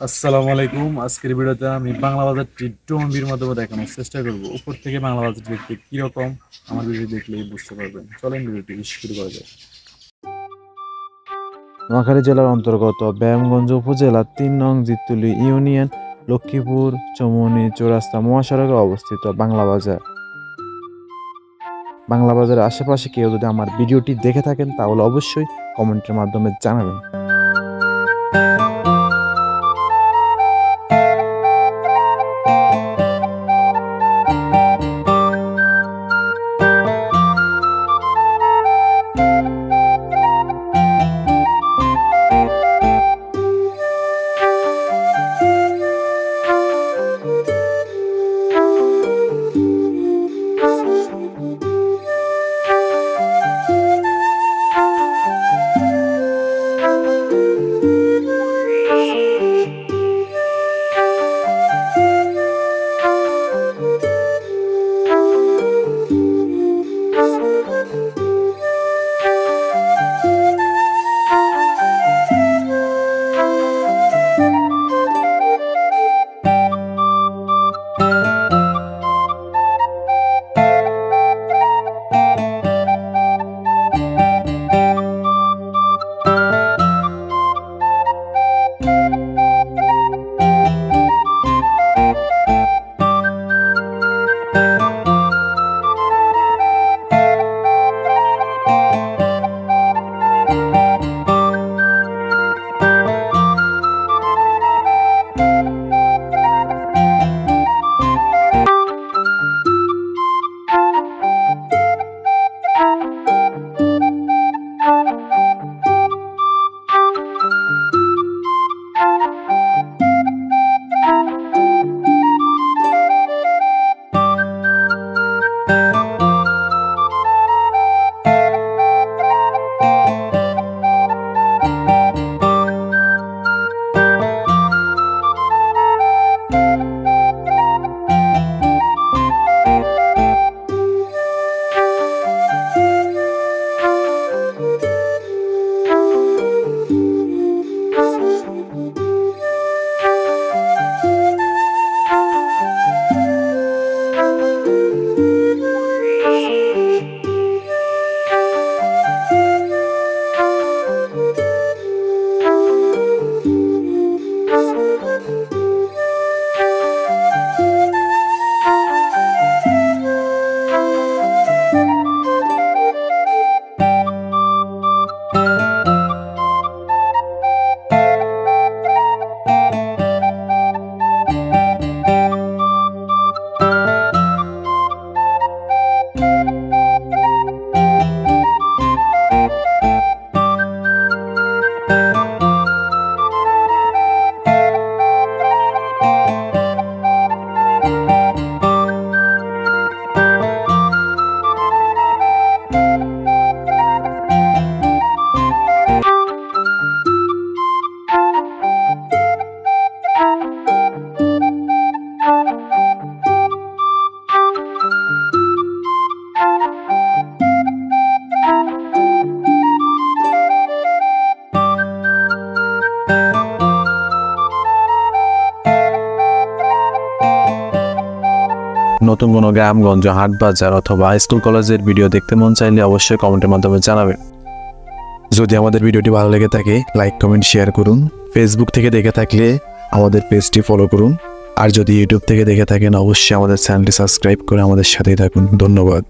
আসসালামু আলাইকুম। আজকের ভিডিওতে আমি বাংলা বাজারটি টঙ্গীর মাধ্যমে দেখানোর চেষ্টা করব। উপর থেকে বাংলা বাজারটি দেখতে কিরকম আমার ভিডিও দেখলেই বুঝতে পারবেন। চলেন ভিডিওটি শুরু করা যাক। নোয়াখালী জেলার অন্তর্গত ব্যায়ামগঞ্জ উপজেলার ৩ নং জিতুলি ইউনিয়ন লক্ষ্মীপুর চৌমুহনী চৌরাস্তা মহাসড়কে অবস্থিত বাংলা বাজার। বাংলা বাজারের আশেপাশে কেউ যদি আমার ভিডিওটি দেখে থাকেন তাহলে অবশ্যই কমেন্টের মাধ্যমে জানাবেন। নতুন কোনো গ্রামগঞ্জ হাট বাজার অথবা স্কুল কলেজের ভিডিও দেখতে মন চাইলে অবশ্যই কমেন্টের মাধ্যমে জানাবেন। যদি আমাদের ভিডিওটি ভালো লেগে থাকে লাইক কমেন্ট শেয়ার করুন। ফেসবুক থেকে দেখে থাকলে আমাদের পেজটি ফলো করুন। আর যদি ইউটিউব থেকে দেখে থাকেন অবশ্যই আমাদের চ্যানেলটি সাবস্ক্রাইব করে আমাদের সাথেই থাকুন। ধন্যবাদ।